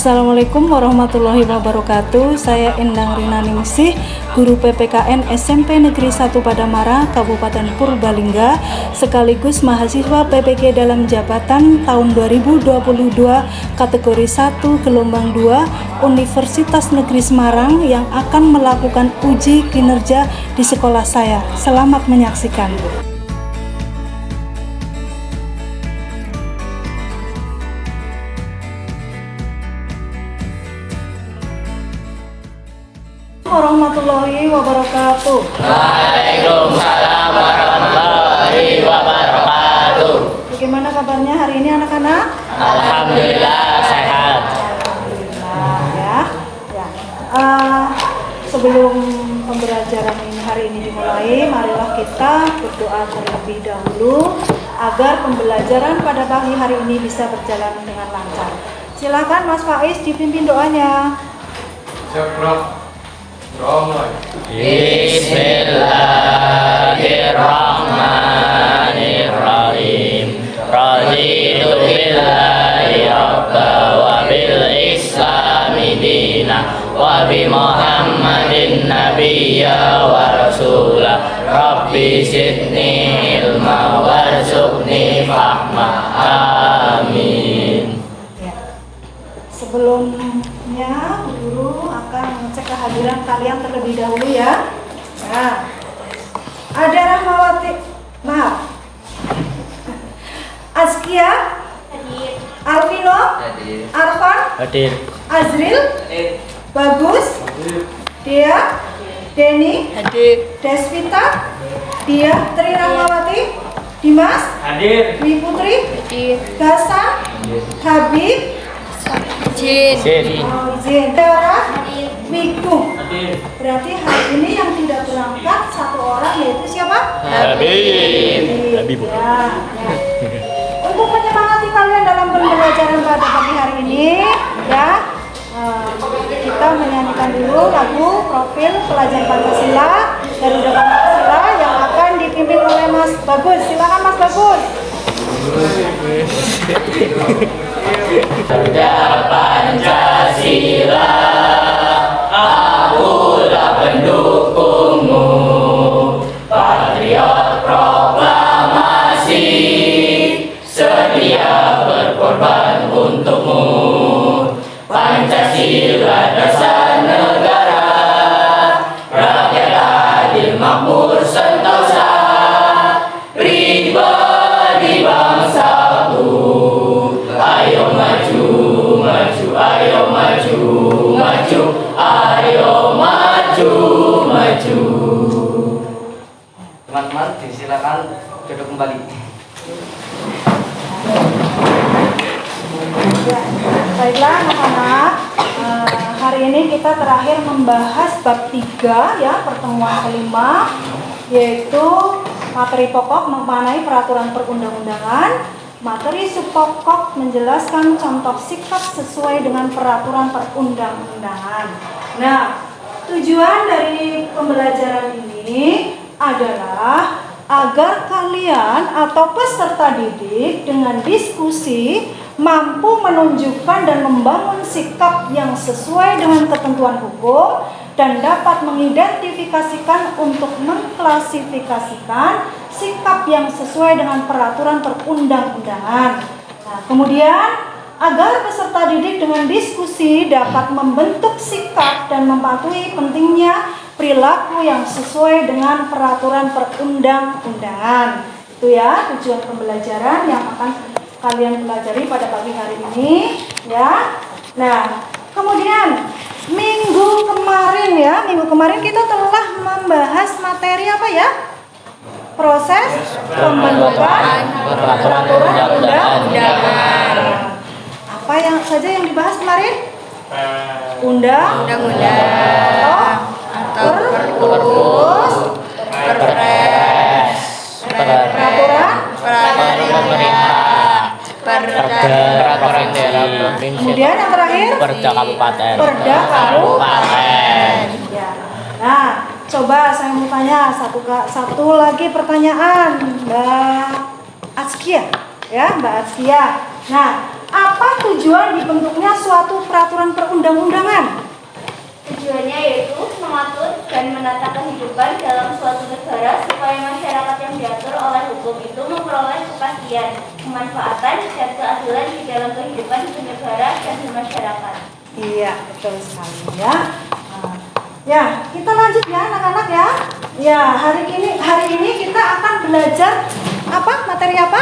Assalamualaikum warahmatullahi wabarakatuh. Saya Endang Rina Ningsih, guru PPKN SMP Negeri 1 Padamara, Kabupaten Purbalingga, sekaligus mahasiswa PPG dalam jabatan tahun 2022 kategori 1 gelombang 2 Universitas Negeri Semarang yang akan melakukan uji kinerja di sekolah saya. Selamat menyaksikan. Warahmatullahi wabarakatuh. Waalaikumsalam warahmatullahi wabarakatuh. Bagaimana kabarnya hari ini anak-anak? Alhamdulillah sehat. Alhamdulillah ya. Sebelum pembelajaran ini hari ini dimulai, marilah kita berdoa terlebih dahulu agar pembelajaran pada pagi hari ini bisa berjalan dengan lancar. Silakan Mas Faiz dipimpin doanya. Bismillahirrahmanirrahim. Raditu billahi rabba wa bil islami dina wa bi Muhammadin nabiyya wa rasulah. Rabbi zidni ilma warzuqni fahma. Amin. Sebelumnya guru akan mengecek kehadiran kalian terlebih dahulu ya. Nah, ada Rahmawati, maaf, Askia, Hadir. Alvino, Hadir. Arfan, Hadir. Azril, Hadir. Bagus, Dea, Denny, Hadir. Desvita, Dia, Tri Rahmawati, Dimas, Hadir. Dwi Putri, Hadir. Gasan, Habib, Jin. Izin, Dara, Hadir. Wiku. Hadir. Berarti hari ini yang tidak berangkat satu orang, yaitu siapa? Habib. Ya. Untuk menyemangati kalian dalam pembelajaran pada pagi hari ini, ya, kita menyanyikan dulu lagu profil pelajar Pancasila Garuda Pancasila yang akan dipimpin oleh Mas Bagus. Silakan Mas Bagus. Garuda Pancasila, akulah pendukungmu, patriot proklamasi, sedia berkorban untukmu. Pancasila dasar negara, rakyat adil makmur sentosa, pribadi bangsaku. Ayo maju, maju, ayo maju, maju, ayo maju, maju. Teman-teman, disilakan duduk kembali. Ya, baiklah anak-anak, hari ini kita terakhir membahas bab 3 ya, pertemuan kelima, yaitu materi pokok mengenai peraturan perundang-undangan, materi subpokok menjelaskan contoh sikap sesuai dengan peraturan perundang-undangan. Nah, tujuan dari pembelajaran ini adalah agar kalian atau peserta didik dengan diskusi mampu menunjukkan dan membangun sikap yang sesuai dengan ketentuan hukum dan dapat mengidentifikasikan untuk mengklasifikasikan sikap yang sesuai dengan peraturan perundang-undangan. Nah, kemudian agar peserta didik dengan diskusi dapat membentuk sikap dan mematuhi pentingnya perilaku yang sesuai dengan peraturan perundang-undangan. Itu ya tujuan pembelajaran yang akan kalian pelajari pada pagi hari ini ya. Nah, kemudian minggu kemarin kita telah membahas materi apa ya? Proses pembentukan peraturan undang-undangan. Apa yang saja yang dibahas kemarin? Undang-undang atau Perpus, perpres, peraturan, pemerintah, Peraturan daerah provinsi. kemudian yang terakhir Perda kabupaten. Perda kabupaten. ya. Nah, coba saya mau tanya satu lagi pertanyaan Mbak Askia ya, Mbak Askia. Nah, Apa tujuan dibentuknya suatu peraturan perundang-undangan? Tujuannya yaitu mengatur dan menata kehidupan dalam suatu negara supaya masyarakat yang diatur oleh hukum itu memperoleh kepastian, kemanfaatan, dan keadilan di dalam kehidupan bernegara dan bermasyarakat. Iya, betul sekali ya. Nah, ya, kita lanjut ya anak-anak ya. Ya, hari ini kita akan belajar apa? Materi apa?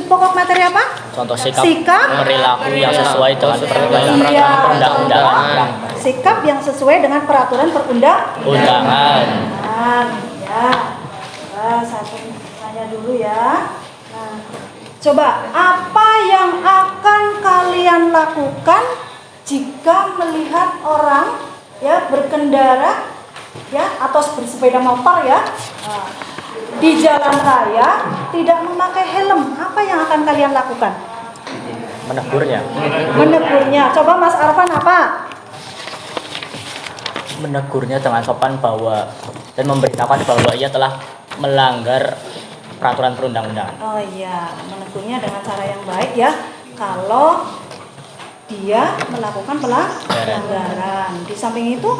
Pokok materi apa? Contoh sikap, Sikap. perilaku yang sesuai dengan peraturan Iya. perundang-undangan. Sikap yang sesuai dengan peraturan Undangan. Ya. Nah, satu tanya dulu ya. Nah, coba apa yang akan kalian lakukan jika melihat orang ya berkendara ya atau bersepeda motor ya di jalan raya tidak memakai helm? Apa yang akan kalian lakukan? Menegurnya. Menegurnya. Coba Mas Arfan apa? Menegurnya dengan sopan bahwa dan memberitakan bahwa ia telah melanggar peraturan perundang-undangan. Oh iya, menegurnya dengan cara yang baik ya. Kalau dia melakukan pelanggaran. Di samping itu,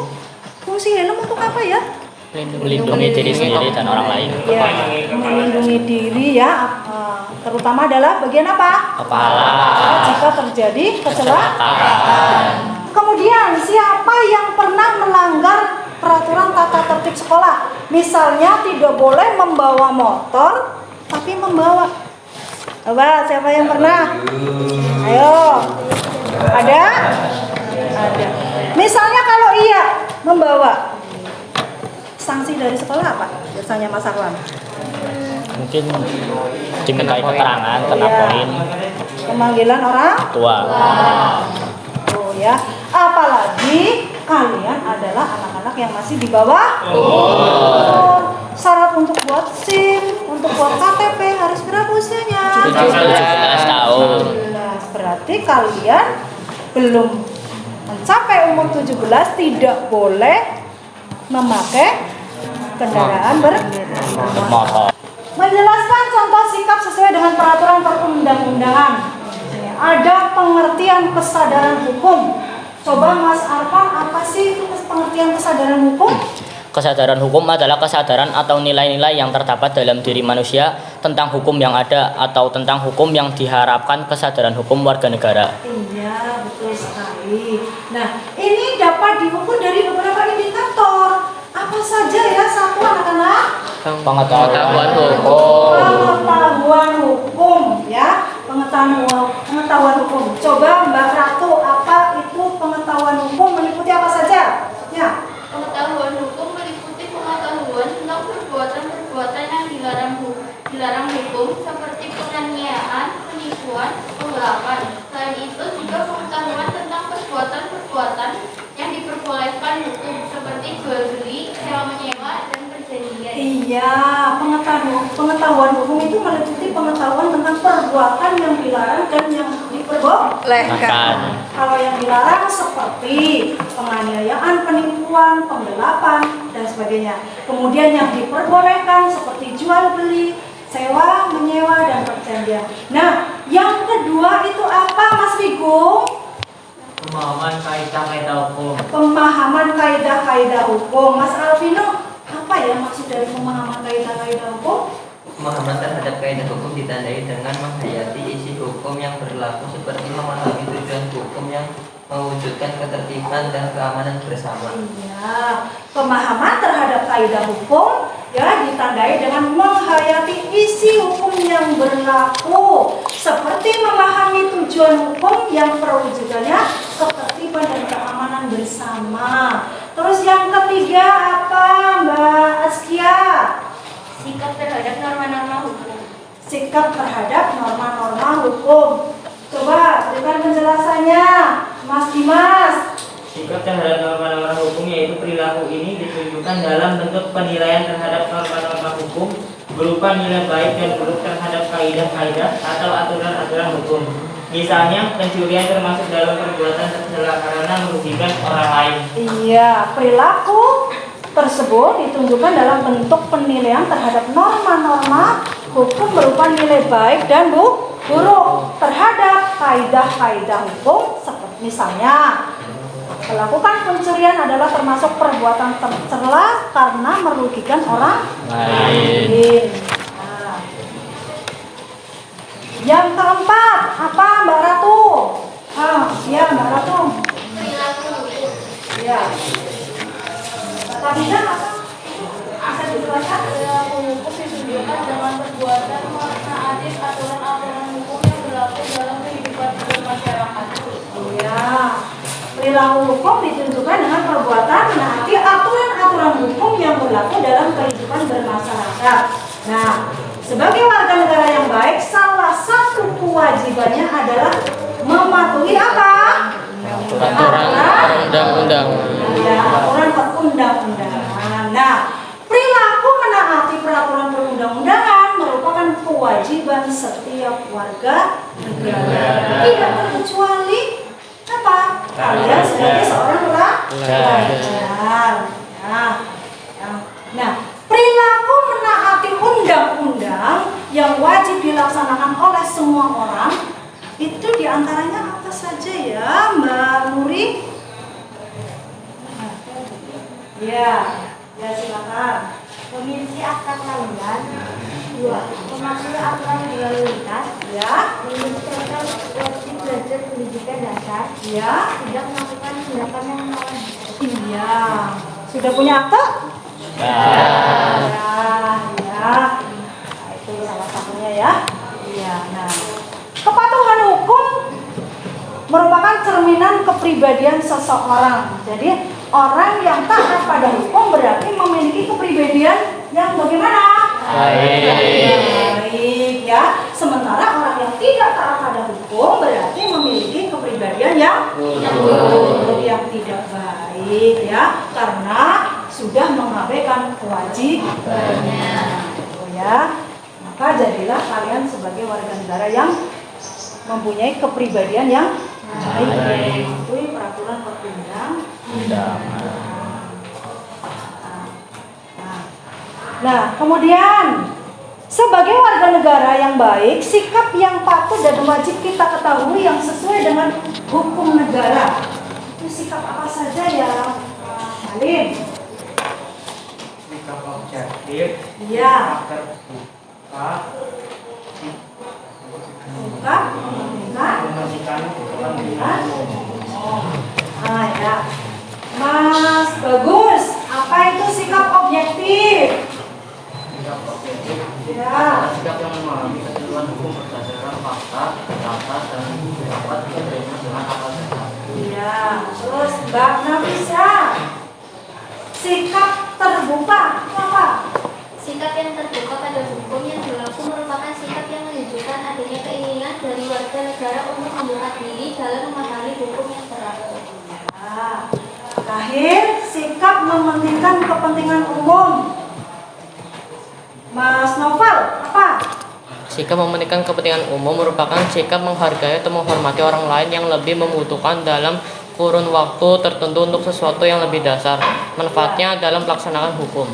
fungsi helm untuk apa ya? Melindungi diri sendiri dan orang lain. Ya, melindungi diri ya. Terutama adalah bagian apa? Kepala. Jika terjadi kecelakaan. Kemudian siapa yang pernah melanggar peraturan tata tertib sekolah? Misalnya tidak boleh membawa motor, tapi membawa. Coba siapa yang pernah? Ayo. Ada? Ada. Misalnya kalau iya membawa, sanksi dari sekolah apa? Biasanya Mas Arwan. Mungkin dimintai keterangan, kena Iya. poin, Pemanggilan orang tua. Oh ya. Apalagi kalian adalah anak-anak yang masih di bawah umur. Syarat untuk buat SIM, untuk buat KTP harus berapa usianya? 17 tahun. 17. Berarti kalian belum mencapai umur 17 tidak boleh memakai kendaraan Motor. Menjelaskan contoh sikap sesuai dengan peraturan perundang-undangan. Ada pengertian kesadaran hukum. Coba Mas Arfan, apa sih itu pengertian kesadaran hukum? Kesadaran hukum adalah kesadaran atau nilai-nilai yang terdapat dalam diri manusia tentang hukum yang ada atau tentang hukum yang diharapkan kesadaran hukum warga negara. Iya, betul sekali. Nah, ini dapat diukur dari beberapa indikator. Apa saja ya satu anak-anak? Pengetahuan hukum. Pengetahuan hukum ya, pengetahuan hukum. Coba Mbak Ratu, apa itu pengetahuan hukum? Meliputi apa saja? Ya. Pengetahuan hukum meliputi pengetahuan tentang perbuatan-perbuatan yang dilarang hukum seperti penganiayaan, penipuan, penggelapan. Selain itu juga pengetahuan tentang perbuatan-perbuatan yang diperbolehkan hukum seperti jual beli, sewa menyewa, dan perjanjian. Iya, pengetahuan hukum itu meliputi pengetahuan tentang perbuatan yang dilarang dan yang diperbolehkan. Kalau yang dilarang seperti penganiayaan, penipuan, penggelapan, dan sebagainya. Kemudian yang diperbolehkan seperti jual beli, sewa, menyewa, dan perjanjian. Nah, yang kedua itu apa, Mas Wigung? Pemahaman kaidah-kaidah hukum. Pemahaman kaidah-kaidah hukum. Mas Alvino, apa ya maksud dari pemahaman kaidah-kaidah hukum? Pemahaman terhadap kaidah hukum ditandai dengan menghayati isi hukum yang berlaku seperti memahami tujuan hukum yang mewujudkan ketertiban dan keamanan bersama. Iya, pemahaman terhadap kaidah hukum ya ditandai dengan menghayati isi hukum yang berlaku, seperti memahami tujuan hukum yang perwujudannya ketertiban dan keamanan bersama. Terus yang ketiga apa, Mbak Askia? Sikap terhadap norma-norma hukum. Sikap terhadap norma-norma hukum. Coba berikan penjelasannya, Mas Dimas. Sikap terhadap norma-norma hukum yaitu perilaku ini ditunjukkan dalam bentuk penilaian terhadap norma-norma hukum berupa nilai baik dan buruk terhadap kaidah-kaidah atau aturan-aturan hukum. Misalnya, pencurian termasuk dalam perbuatan tercela karena merugikan orang lain. Iya, perilaku tersebut ditunjukkan dalam bentuk penilaian terhadap norma-norma hukum berupa nilai baik dan buruk terhadap kaidah-kaidah hukum seperti misalnya melakukan pencurian adalah termasuk perbuatan tercela karena merugikan orang lain. Nah. Yang keempat, apa Mbak Ratu? Ya Mbak Ratu. Ya. Tadinya apa? Bisa dijelaskan? Perilaku hukum ditunjukkan dengan perbuatan menaati aturan-aturan hukum yang berlaku dalam kehidupan bermasyarakat. Ya. Perilaku hukum ditunjukkan dengan perbuatan menaati aturan-aturan hukum yang berlaku dalam kehidupan bermasyarakat. Nah, sebagai warga negara yang baik, salah satu kewajibannya adalah mematuhi apa? Aturan perundang-undang. Ya, aturan perundang-undangan. Nah, perilaku menaati peraturan perundang-undangan merupakan kewajiban setiap warga negara. Tidak terkecuali apa? Kalian sebagai seorang pelajar. Nah, perilaku menaati undang-undang yang wajib dilaksanakan oleh semua orang itu diantaranya apa saja ya, Mbak Nuri? Ya silakan. Memiliki akta kelahiran. 2. Mematuhi aturan lalu lintas. Ya, Menunjukkan wajib belajar pendidikan dasar. ya, Tidak melakukan tindakan yang melawan. iya. Sudah punya akta? Ya. Nah, itu salah satunya ya. Iya. Nah, kepatuhan hukum merupakan cerminan kepribadian seseorang. Jadi orang yang taat pada hukum berarti memiliki kepribadian yang bagaimana? Baik ya. Sementara orang yang tidak taat pada hukum berarti memiliki kepribadian yang buruk, yang tidak baik ya, karena sudah mengabaikan kewajibannya. Ya. Maka jadilah kalian sebagai warga negara yang mempunyai kepribadian yang baik, mematuhi peraturan perundang-undangan. Nah, kemudian sebagai warga negara yang baik, sikap yang patut dan wajib kita ketahui yang sesuai dengan hukum negara. Itu sikap apa saja ya, Alim? Sikap objektif. Iya. Terbuka. Buka, Memastikan kepentingan. Ya. Mas Bagus, apa itu sikap objektif? Sikap objektif Ya. sikap yang memahami ketentuan hukum berdasarkan fakta, data, dan dapat diterima dengan akal sehat. Iya. Terus Mbak Nafisa, sikap terbuka itu apa? Sikap yang terbuka pada hukum yang berlaku merupakan sikap yang menunjukkan adanya keinginan dari warga negara untuk membuka diri dalam memahami hukum yang berlaku. Ya. Terakhir, sikap mementingkan kepentingan umum. Mas Novel, apa? Sikap mementingkan kepentingan umum merupakan sikap menghargai atau menghormati orang lain yang lebih membutuhkan dalam kurun waktu tertentu untuk sesuatu yang lebih dasar, manfaatnya dalam pelaksanaan hukum.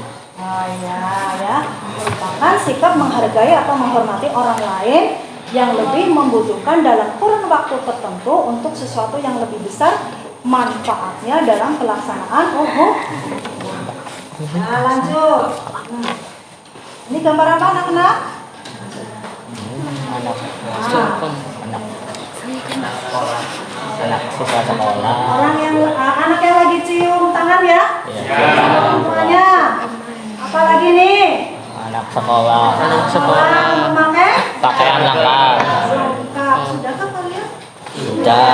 Ya. Merupakan sikap menghargai atau menghormati orang lain yang lebih membutuhkan dalam kurun waktu tertentu untuk sesuatu yang lebih besar, manfaatnya dalam pelaksanaan hukum. Nah, lanjut. Ini gambar apa anak-anak? Anak siswa sekolah. Orang yang anak yang lagi cium tangan ya? Orang tuanya. Apalagi nih? Anak sekolah. Memakai Pakaian lengkap. lengkap. Sudahkah kalian? Sudah.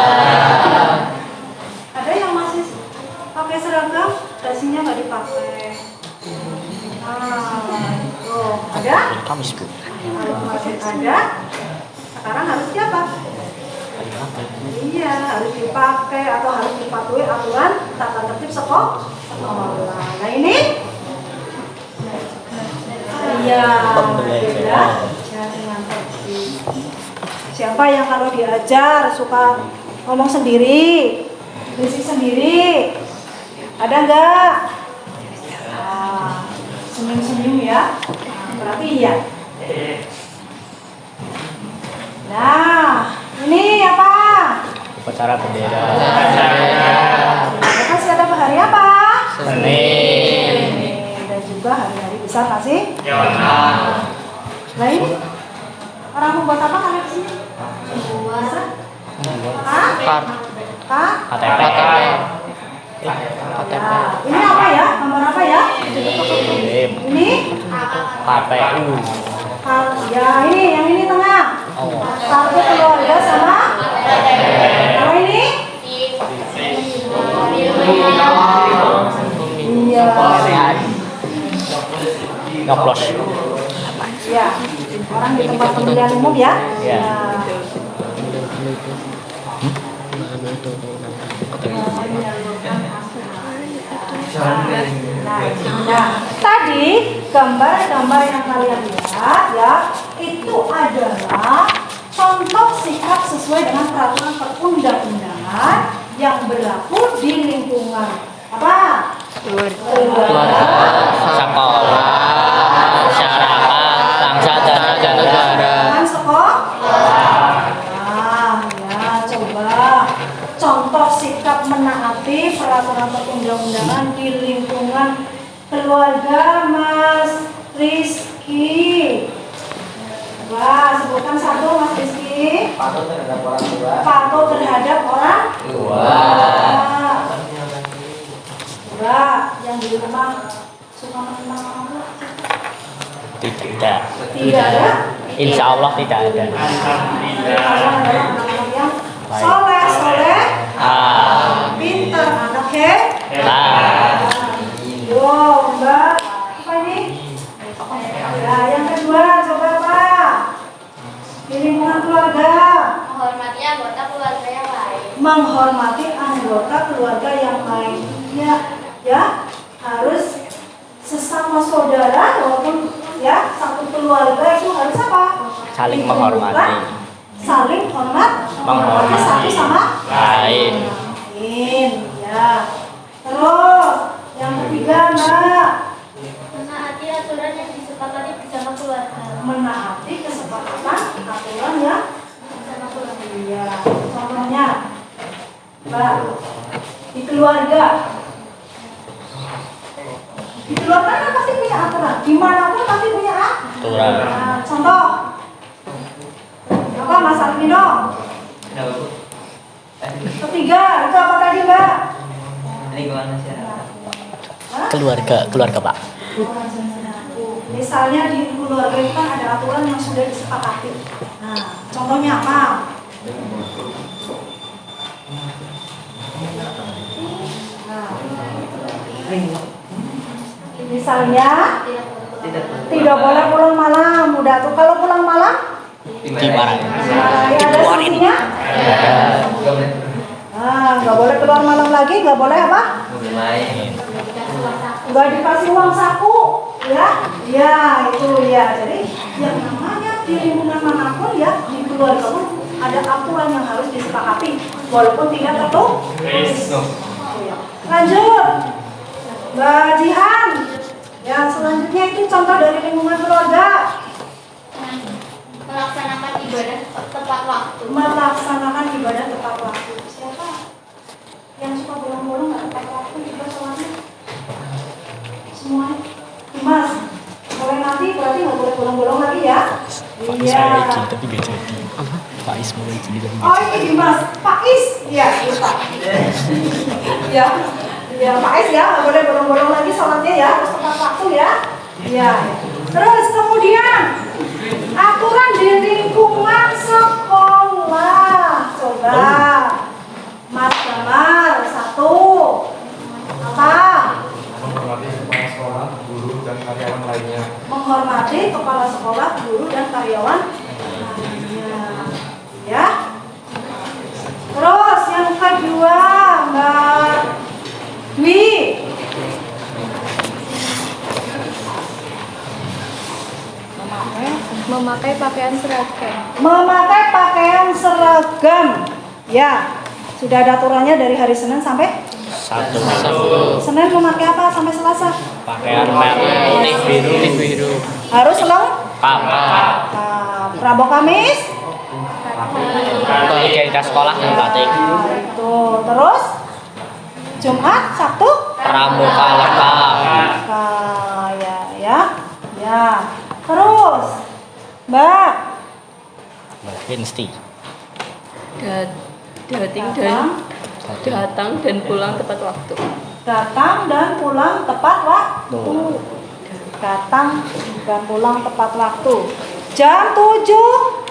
Ada yang masih pakai seragam, dasinya nggak dipakai. Itu ada? Kamis Bu. Kalau masih ada, sekarang harus siapa? Iya, harus dipakai atau harus dipatuhi aturan tata tertib sekolah. Nah ini? Iya, beda dengan tertib. Siapa yang kalau diajar suka ngomong sendiri, berisik sendiri? Ada nggak? Senyum-senyum ya. Berarti iya. Nah, ini apa upacara bendera. Kasih ada hari apa? Senin. Dan juga hari-hari besar kasih. Nah ini orang mau buat apa kalian kesini? Puasa? Hah? Hah? KTP. Nah, ini apa ya? Gambar apa ya? Ini? KPU. Ya ini, yang ini tengah. Kartu keluarga sama. Kalau ini? Iya. Nyoblos. Ya. Orang di tempat pemilihan umum ya. Ya. Nah, tadi gambar-gambar yang kalian lihat ya, itu adalah contoh sikap sesuai dengan peraturan perundang-undangan yang berlaku di lingkungan apa? Keluarga, Sekolah, masyarakat, bangsa dan negara. sekolah. Ya, coba contoh sikap menaati peraturan perundang-undangan di lingkungan keluarga Mas Rizky. Wah, sebutkan satu Mas Rizky. Patuh terhadap orang tua. Patuh terhadap orang tua. Coba yang di rumah suka menentang orang tua? Tidak. Tidak ada. Insya Allah tidak ada. Soleh, pintar, anak Yo, Mbak, apa ini? Ya, yang kedua, coba apa? Di lingkungan keluarga. Menghormati anggota keluarga yang lain. Menghormati anggota keluarga yang lain. Ya, harus sesama saudara, walaupun ya satu keluarga itu harus apa? Saling menghormati. Saling menghormati satu sama lain. Ya. Terus yang ketiga, Mbak, Menaati aturan yang disepakati bersama keluarga. menaati kesepakatan aturan ya Bersama keluarga. iya. Contohnya, Mbak, di keluarga kan pasti punya aturan. Dimanapun pasti punya Aturan. Nah, contoh apa Mas Alvino? Ketiga, itu apa tadi, Mbak? Lingkungan masyarakat. Keluarga Pak. Misalnya di keluarga itu kan ada aturan yang sudah disepakati. Nah, contohnya apa? Misalnya tidak boleh pulang malam. Udah tuh, kalau pulang malam Dimarahin. ada sanksinya. Nggak boleh keluar malam lagi, nggak boleh apa? Main. Nggak dikasih uang saku, ya? Ya itu ya. Jadi yang namanya di lingkungan manapun ya, di keluarga pun ada aturan yang harus disepakati, walaupun tidak tertulis. Lanjut, Mbak Jihan. Yang selanjutnya itu contoh dari lingkungan keluarga. Melaksanakan ibadah tepat waktu. Melaksanakan ibadah tepat waktu. Siapa yang suka bolong-bolong nggak tepat waktu juga sholatnya? Semuanya. Mas, mulai nanti berarti nggak boleh bolong-bolong lagi ya? Iya. Tapi gak jadi. Pak Is mau izin tapi Oh ini Dimas, Pak Is. Iya, lupa. Ya, ya Pak Is ya, nggak boleh bolong-bolong lagi sholatnya ya, harus tepat waktu ya. Iya. Terus kemudian aturan di lingkungan sekolah. Coba Mas Damar satu apa? Menghormati kepala sekolah, guru, dan karyawan lainnya. Menghormati kepala sekolah, guru, dan karyawan lainnya. Ya. Terus yang kedua, Mbak Dwi. Memakai pakaian seragam. Memakai pakaian seragam. Ya. Sudah ada aturannya dari hari Senin sampai satu. Senin memakai apa sampai Selasa? Pakaian merah, biru. Harus lengkap. Papa. Rabu Kamis Kegiatan sekolah dan batik. Itu. Terus Jumat, Sabtu Pramuka lengkap. Ya. Terus Mbak Wednesday. Datang dan pulang tepat waktu. datang dan pulang tepat waktu. Datang dan pulang tepat waktu. Jam 7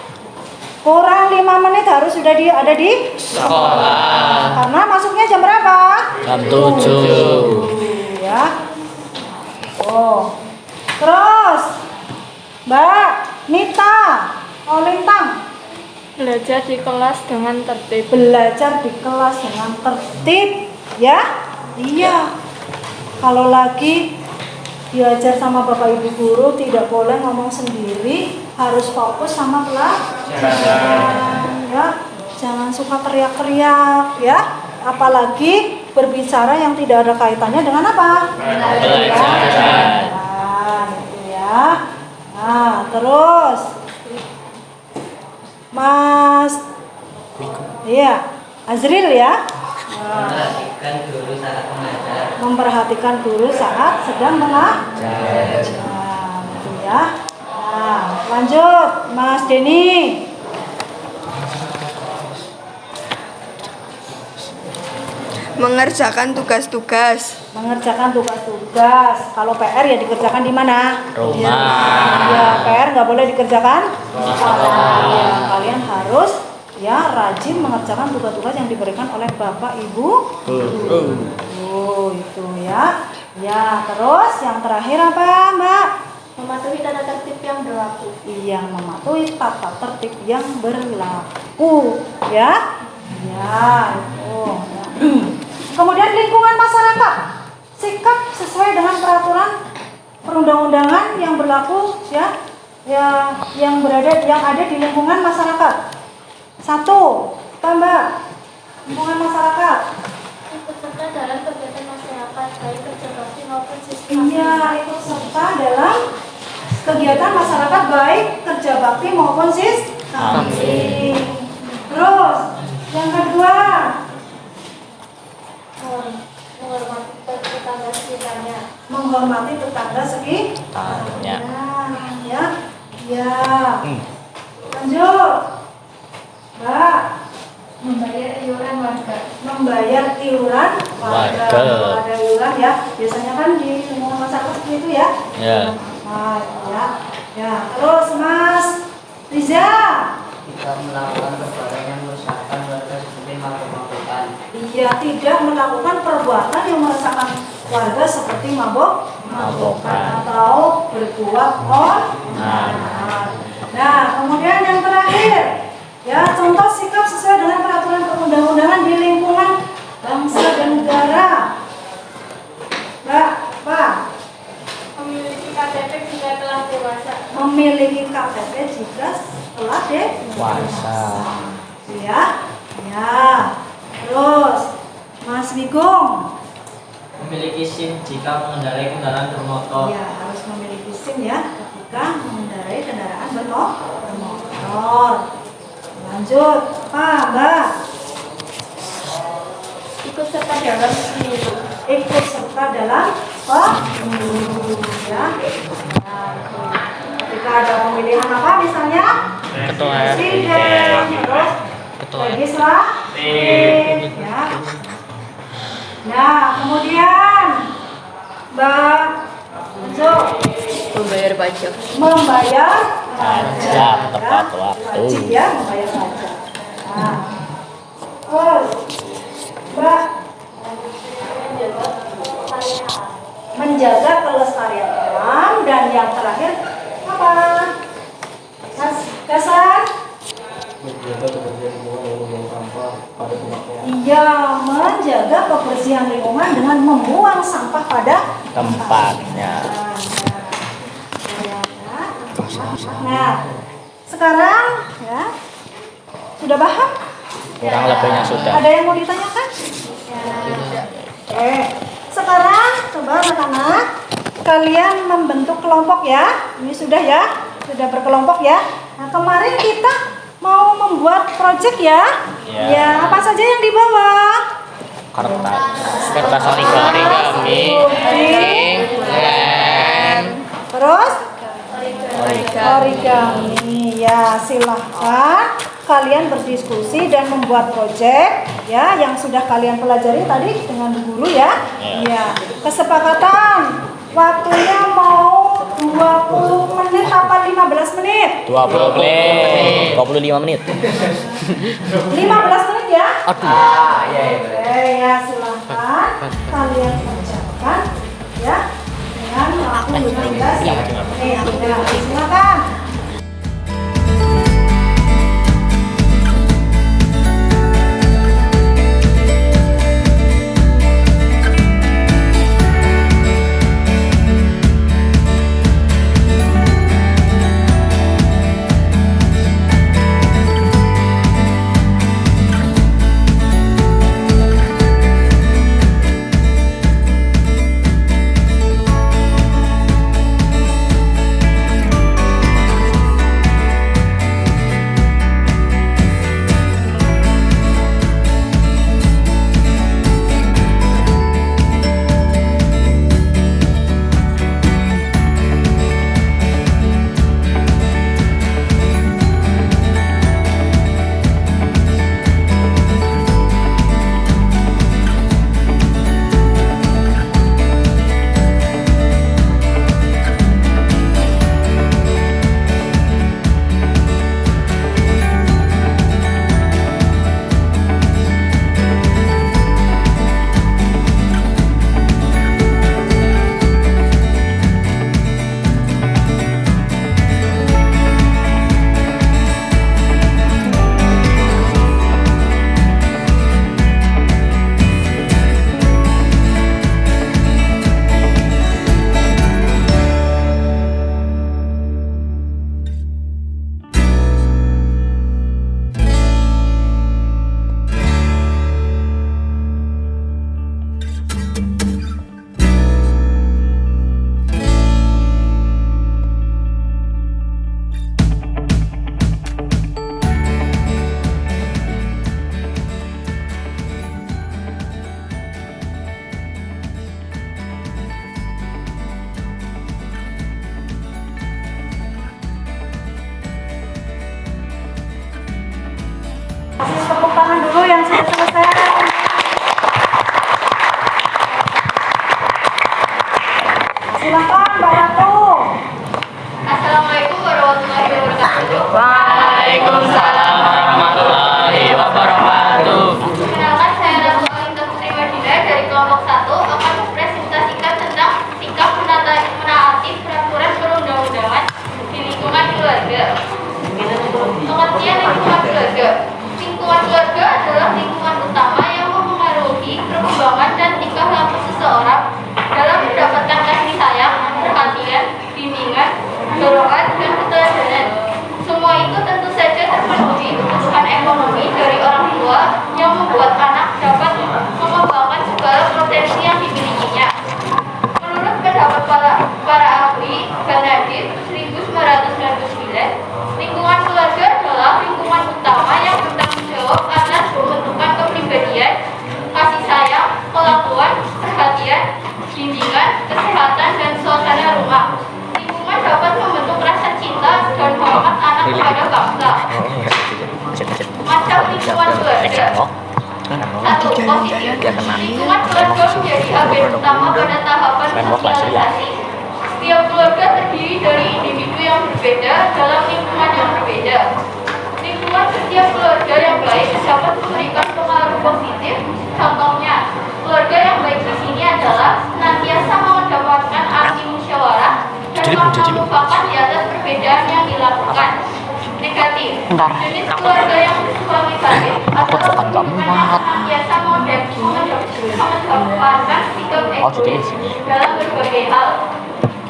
kurang 5 menit harus sudah ada di Sekolah. karena masuknya jam berapa? Jam 7. Ya. Oh. Terus Mbak Nita Olintang, Belajar di kelas dengan tertib. belajar di kelas dengan tertib, ya? Iya. Kalau lagi diajar sama Bapak Ibu guru tidak boleh ngomong sendiri, harus fokus sama pelajaran, ya. Jangan suka teriak-teriak, ya. Apalagi berbicara yang tidak ada kaitannya dengan apa? Pelajaran. Gitu ya. Nah, terus Mas, iya, Azril ya. Memperhatikan guru saat mengajar. Memperhatikan guru saat sedang mengajar. Nah, gitu ya. Nah, lanjut, Mas Denny. Mengerjakan tugas-tugas. Mengerjakan tugas-tugas. Kalau PR ya dikerjakan di mana? Rumah. Ya, PR nggak boleh dikerjakan. Ya, kalian harus ya rajin mengerjakan tugas-tugas yang diberikan oleh Bapak Ibu guru. Itu ya. Ya, terus yang terakhir apa, Mbak? Mematuhi tata tertib yang berlaku. Yang mematuhi tata tertib yang berlaku, ya. Ya, itu. Ya. Kemudian lingkungan masyarakat, sikap sesuai dengan peraturan perundang-undangan yang berlaku, ya, yang ada di lingkungan masyarakat. 1, tambah lingkungan masyarakat. Ikut serta dalam kegiatan masyarakat, baik kerja bakti maupun siswa. Iya, ikut serta dalam kegiatan masyarakat baik kerja bakti maupun siswa. Terus yang kedua, Menghormati tetangga sekitarnya. menghormati tetangga Tanya. ya. Ya. Lanjut. Mbak, Membayar iuran warga. membayar iuran warga. Warga. Kalau ada iuran ya, biasanya kan di lingkungan masyarakat seperti itu ya. Ya. Nah, ya. Terus Mas Riza. Kita melakukan perbuatan yang meresahkan warga seperti mabuk-mabukan. Iya, tidak melakukan perbuatan yang meresahkan warga seperti mabok-mabokan atau berbuat onar. Nah, kemudian yang terakhir, ya, contoh sikap sesuai dengan peraturan perundang-undangan di lingkungan bangsa dan negara. Mbak, Pak, Memiliki KTP jika telah dewasa. memiliki KTP jika telah Puasa. ya. Ya. Terus Mas Wigung. Memiliki SIM jika mengendarai kendaraan bermotor. Ya, harus memiliki SIM ya ketika mengendarai kendaraan bermotor. Lanjut, Pak, Mbak. Ikut serta dalam pemilu. Ikut serta dalam pemilu ya. Nah, ketika ada pemilihan apa misalnya? Ketua Presiden, terus legislatif ya. Nah, kemudian Mbak lanjut. Membayar pajak. Membayar Pajak tepat ya. waktu. Wajib ya membayar pajak. Nah, terus Mbak menjaga kelestarian alam dan yang terakhir apa? Mas Dasar? Menjaga kebersihan lingkungan dengan membuang sampah pada tempatnya. Iya, menjaga kebersihan lingkungan dengan membuang sampah pada Tempatnya. Nah, sekarang ya sudah paham? Kurang lebihnya sudah. Ada yang mau ditanyakan? Oke, sekarang coba anak-anak kalian membentuk kelompok ya. Ini sudah ya, sudah berkelompok ya. Nah, kemarin kita mau membuat project ya? Ya. Ya, apa saja yang dibawa? Kertas origami, ink, lem. Terus? Origami. Ya, silahkan kalian berdiskusi dan membuat project ya yang sudah kalian pelajari tadi dengan guru ya. Ya. Kesepakatan waktunya mau 20 menit apa 15 menit? 20 menit. 25 menit. 15 menit ya? Aduh. Oke, ya silahkan kalian kerjakan ya dengan waktu 15 menit. Ya, silakan. Kasih tepuk tangan dulu yang sudah selesai. Silakan Mbak Ratu. Assalamualaikum warahmatullahi wabarakatuh. Waalaikumsalam warahmatullahi wabarakatuh. Perkenalkan, saya Ratu Alinda Putri Wadida dari kelompok 1 akan mempresentasikan tentang sikap menaati peraturan perundang-undangan di lingkungan keluarga. Pengertian lingkungan keluarga. Lingkungan keluarga adalah lingkungan utama yang mempengaruhi perkembangan dan tingkah laku seseorang dalam mendapatkan kasih sayang, perhatian, bimbingan, dorongan, dan keteladanan. Semua itu tentu saja terpenuhi kebutuhan ekonomi dari orang tua yang membuat anak dapat mengembangkan segala potensi yang dimilikinya. Menurut pendapat para ahli Ganadip 1999, lingkungan keluarga adalah lingkungan utama yang bertanggung jawab atas pembentukan kepribadian, kasih sayang, kelakuan, perhatian, bimbingan, kesehatan, dan suasana rumah. Lingkungan dapat membentuk rasa cinta dan hormat anak pada bangsa. Macam lingkungan keluarga. 1. Positif. Lingkungan keluarga menjadi agen utama pada tahapan sosialisasi. Setiap keluarga terdiri dari individu yang berbeda dalam lingkungan yang berbeda. Lingkungan setiap keluarga yang baik dapat memberikan pengaruh positif. Contohnya, keluarga yang baik di sini adalah senantiasa mengedepankan arti musyawarah dan melupakan di atas perbedaan yang dilakukan. Negatif. Jenis keluarga yang bersuami-istri adalah senantiasa mengedepankan sikap egois dalam berbagai hal.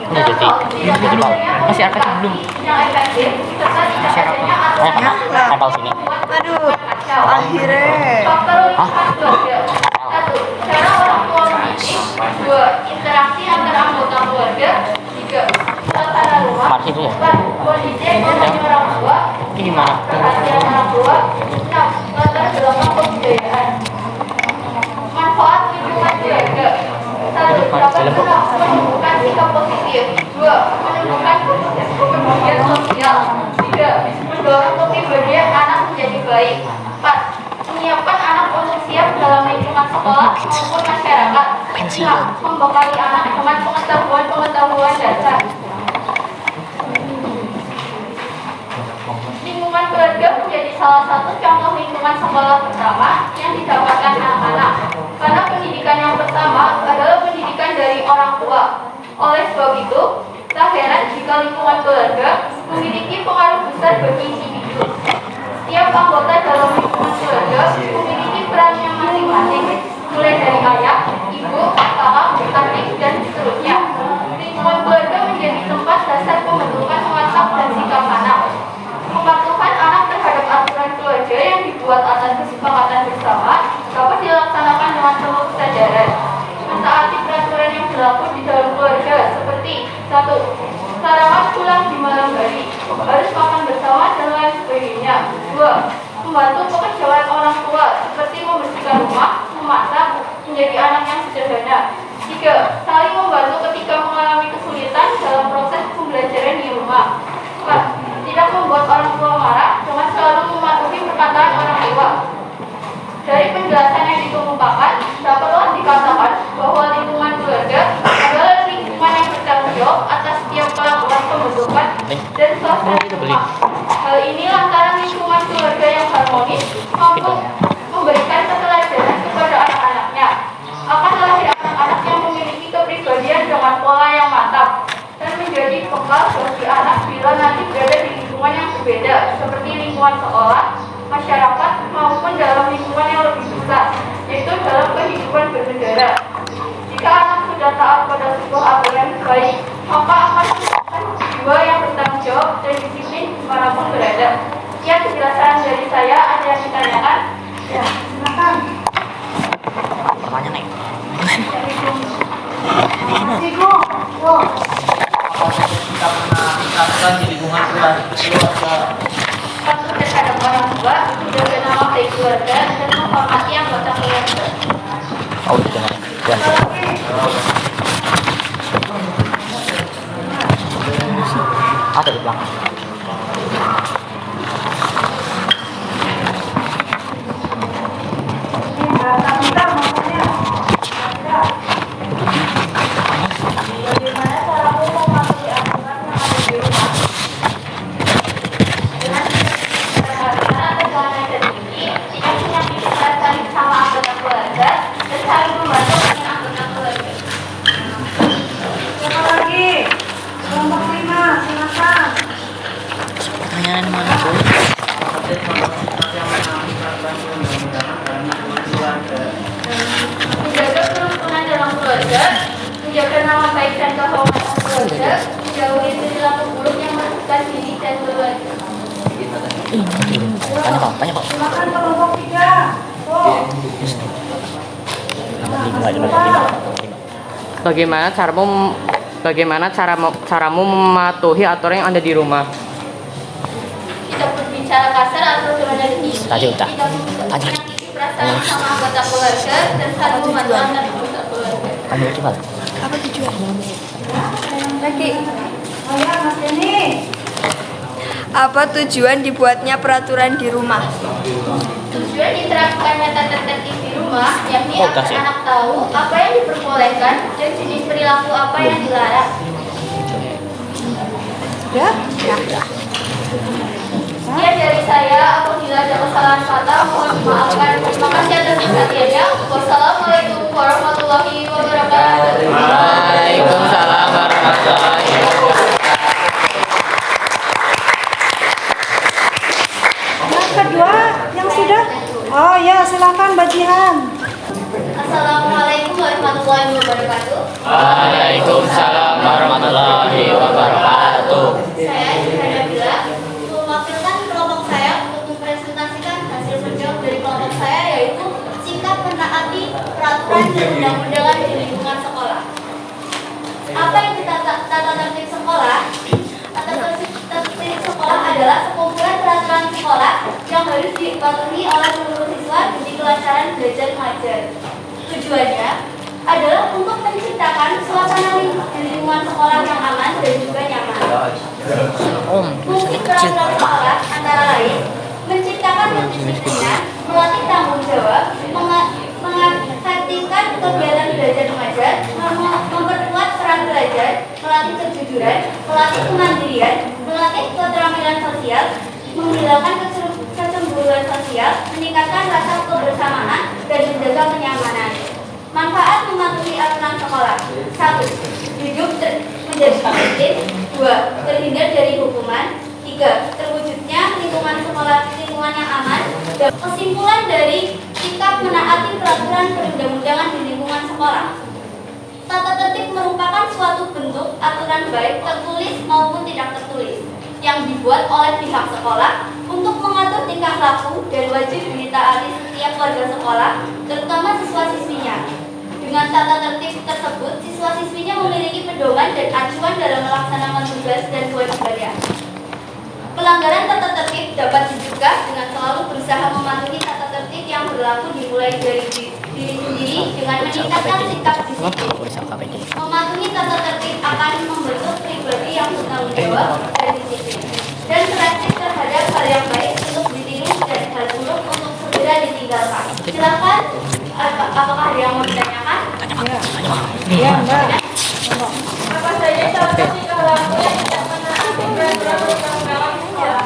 Masih ada belum? Yang efektif serta tidak adanya aturan Tempel sini. Aduh, akhirnya. faktor lingkungan keluarga. 1. Cara orang tua mendidik. 2. Interaksi antar anggota keluarga. 3. Suasana rumah. 4. Kondisi ekonomi orang tua. Ini gimana? Perhatian dapat menunjukkan sikap positif. 2. Menunjukkan kepedulian sosial. 3. Mendorong kepribadian anak menjadi baik. 4. Menyiapkan anak untuk siap dalam lingkungan sekolah maupun masyarakat. 5. Membekali anak dengan pengetahuan dasar. Lingkungan keluarga menjadi salah satu contoh lingkungan sekolah pertama yang didapatkan anak-anak. Karena pendidikan yang pertama adalah pendidikan dari orang tua. Oleh sebab itu, tak heran jika lingkungan keluarga memiliki pengaruh besar bagi individu. Setiap anggota dalam lingkungan keluarga memiliki perannya masing-masing, mulai dari ayah, ibu, kakak, adik, dan seterusnya. Lingkungan keluarga menjadi tempat dasar pembentukan watak dan sikap anak. Pematuhan anak terhadap aturan keluarga yang dibuat atas kesepakatan bersama dapat dilaksanakan dengan penuh kesadaran. Mentaati peraturan yang berlaku di dalam keluarga seperti 1. Larangan pulang di malam hari, harus makan bersama dan lain sebagainya. 2. Membantu pekerjaan orang tua seperti membersihkan rumah, memasak, menjadi anak yang sederhana. 3. Saling membantu ketika mengalami kesulitan dalam proses pembelajaran di rumah. 4. Tidak membuat orang tua marah dengan selalu mematuhi perkataan orang tua. Dari penjelasan yang dikemukakan, dapatlah dikatakan bahwa lingkungan keluarga adalah lingkungan yang bertanggung jawab atas setiap kelakuan pembentukan dan suasana rumah. Hal ini lantaran lingkungan keluarga yang harmonis mampu memberikan keteladanan kepada anak-anaknya. Akan lahir anak-anak yang memiliki kepribadian dengan pola yang mantap dan menjadi bekal bagi anak bila nanti berada di lingkungan yang berbeda seperti lingkungan sekolah, masyarakat maupun dalam lingkungan yang lebih besar, yaitu dalam kehidupan bernegara. Jika anak sudah taat pada sebuah aturan baik, maka akan menemukan jiwa yang bertanggung jawab dan disiplin dimanapun berada. Sekian penjelasan dari saya. Ada yang ditanyakan? Ya, silakan. Pertanyaan, Nek. Kita pernah diterapkan di lingkungan keluarga. Patuh terhadap orang tua, menjaga nama baik keluarga, dan menghormati anggota keluarga. Oh, itu jangan. Ada di belakang. Bagaimana caramu mematuhi aturan yang ada di rumah? Dengan sederhana dan tinggi, tidak menyakiti perasaan sama anggota keluarga, dan saling membantu dengan anggota keluarga. Siapa lagi? Kelompok 5, silakan. Pertanyaan mana, Bu? Menjaga kerukunan dalam keluarga, menjaga nama baik dan kehormatan keluarga, menjauhi perilaku buruk yang merugikan diri dan keluarga. Tanya, Pak. Tanya, Pak. Silakan kelompok 3. Oh. Nomor 5. Bagaimana caramu mematuhi aturan yang ada di rumah? Tidak berbicara kasar atau dengan tinggi. Tadi udah. Tidak menyakiti perasaan sama anggota keluarga dan saling membantu anggota keluarga. Tanya coba. Apa tujuan? Lagi. Oh ya, Mas Denny. Apa tujuan dibuatnya peraturan di rumah? Tujuan diterapkannya tata tertib di rumah, yakni Oh, agar kasih. anak tahu apa yang diperbolehkan dan jenis perilaku apa yang dilarang. Ya? Sekian dari saya. Apabila ada kesalahan kata, mohon dimaafkan. Terima kasih atas perhatiannya. Wassalamualaikum warahmatullahi wabarakatuh. Waalaikumsalam warahmatullahi wabarakatuh. Yang kedua, yang sudah? Oh ya, silakan Mbak Jihan. Assalamualaikum warahmatullahi wabarakatuh. Waalaikumsalam warahmatullahi wabarakatuh. Saya Ibrahim Bila mewakilkan kelompok saya untuk mempresentasikan hasil berjuang dari kelompok saya, yaitu sikap menaati peraturan dan undang-undangan di lingkungan sekolah. Apa yang tata tertib sekolah? Tata tertib sekolah adalah sekumpulan peraturan sekolah yang harus dipatuhi oleh seluruh siswa demi kelancaran belajar mengajar. Tujuannya adalah untuk mencegah menciptakan suasana lingkungan sekolah yang aman dan juga nyaman. Fungsi peraturan sekolah antara lain menciptakan kedisiplinan, melatih tanggung jawab, mengaktifkan kegiatan belajar mengajar, memperkuat peran belajar, melatih kejujuran, melatih kemandirian, melatih keterampilan sosial, menghilangkan kecemburuan sosial, meningkatkan rasa kebersamaan, dan menjaga kenyamanan. Manfaat mematuhi aturan sekolah. 1. Hidup menjadi disiplin. 2. Terhindar dari hukuman. 3. Terwujudnya lingkungan sekolah yang aman. Dan kesimpulan dari sikap menaati peraturan perundang-undangan di lingkungan sekolah. Tata tertib merupakan suatu bentuk aturan baik tertulis maupun tidak tertulis yang dibuat oleh pihak sekolah untuk mengatur tingkah laku dan wajib ditaati setiap warga sekolah, terutama siswa-siswinya. Dengan tata tertib tersebut, siswa-siswinya memiliki pedoman dan acuan dalam melaksanakan tugas dan kewajibannya. Pelanggaran tata tertib dapat dicegah dengan selalu berusaha mematuhi tata tertib yang berlaku dimulai dari diri sendiri dengan meningkatkan sikap disiplin. Mematuhi tata tertib akan membentuk pribadi yang bertanggung jawab dan disiplin, dan selektif terhadap hal yang baik untuk ditiru dan hal buruk untuk segera ditinggalkan. Silakan, apakah ada yang mau ditanyakan? Ya, Mbak. Apa saja contoh tingkah laku yang tidak menaati peraturan perundang-undangan sekolah?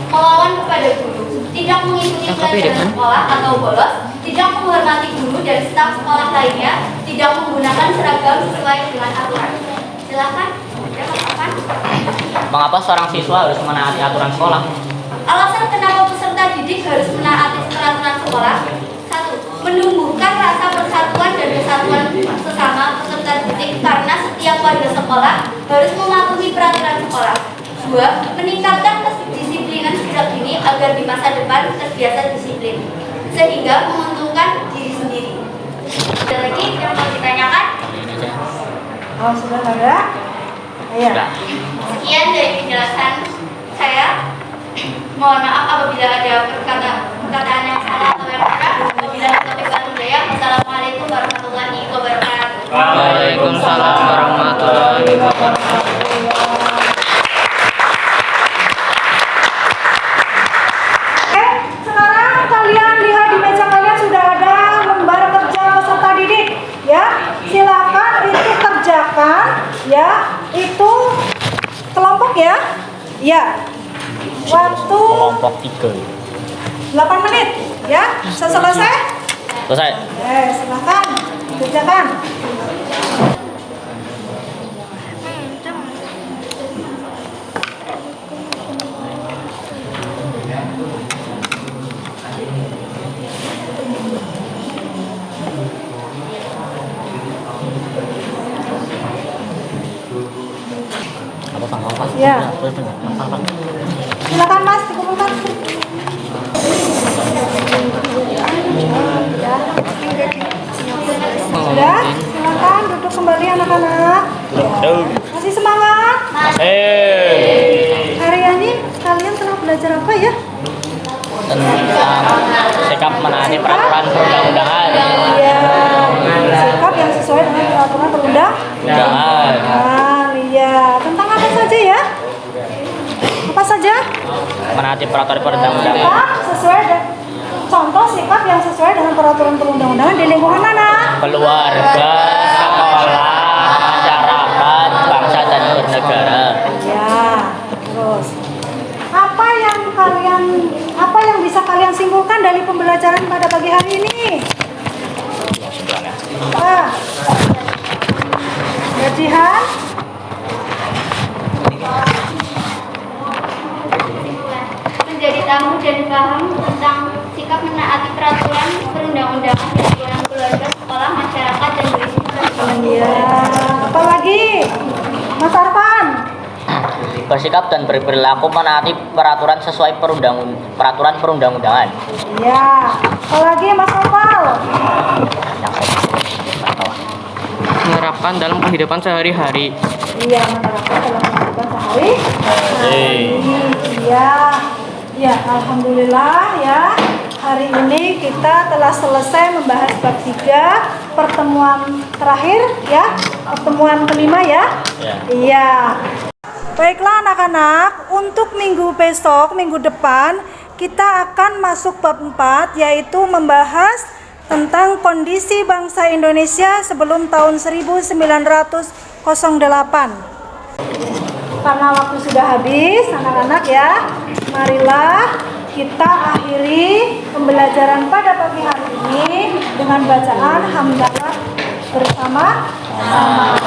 Melawan kepada guru, tidak mengikuti pelajaran sekolah atau bolos, tidak menghormati guru dan staf sekolah lainnya, tidak menggunakan seragam sesuai dengan aturan. Silakan. Mengapa seorang siswa harus menaati aturan sekolah? Alasan kenapa peserta didik harus menaati peraturan sekolah: 1. Menumbuhkan rasa persatuan dan kesatuan sesama peserta didik karena setiap warga sekolah harus mematuhi peraturan sekolah. 2. Meningkatkan kedisiplinan sejak dini agar di masa depan terbiasa disiplin, sehingga menguntungkan diri sendiri. Ada lagi yang mau ditanyakan? Oh, sudah ada? Iya. Sekian dari penjelasan saya. Mohon maaf apabila ada perkataan yang salah atau yang benar. Wabillahi taufiq wal hidayah. Wassalamualaikum warahmatullahi wabarakatuh. Waalaikumsalam warahmatullahi wabarakatuh. Sekarang kalian lihat di meja kalian sudah ada lembar kerja peserta didik, ya. Silakan itu kerjakan, ya. Itu kelompok ya. Ya. Waktu Kelompok 3. 8 menit, ya. Selesai? Selesai. Silakan kerjakan. Ya. Silakan Mas, dikumpulkan. Sudah? Silakan duduk kembali anak-anak. Masih semangat? Hari ini kalian telah belajar apa ya? Tentang sikap menaati peraturan perundang-undangan. Iya, sikap yang sesuai dengan peraturan perundang-undangan. Iya, tentang apa saja ya? Apa saja? Menaati peraturan perundang-undangan. Sikap sesuai contoh sikap yang sesuai dengan peraturan perundang-undangan di lingkungan mana? Keluarga, sekolah, masyarakat, bangsa dan bernegara. Ya, terus apa yang bisa kalian simpulkan dari pembelajaran pada pagi hari ini? Ya, Jihan? Menjadi tahu dan paham tentang sikap menaati peraturan perundang-undangan di lingkungan keluarga, sekolah, masyarakat, dan berisiko. Iya, apalagi Mas Arfan? Bersikap dan berperilaku menaati peraturan sesuai peraturan perundang-undangan. Iya, apalagi Mas Opal? Menerapkan dalam kehidupan sehari-hari. Iya, menerapkan dalam kehidupan sehari-hari. Iya, ya, alhamdulillah ya. Hari ini kita telah selesai membahas bab 3 pertemuan terakhir ya. pertemuan kelima ya? Ya. Iya. Baiklah anak-anak, untuk minggu besok, minggu depan, kita akan masuk bab 4, yaitu membahas tentang kondisi bangsa Indonesia sebelum tahun 1908. Karena waktu sudah habis, anak-anak ya, marilah kita akhiri pembelajaran pada pagi hari ini dengan bacaan hamdalah bersama-sama.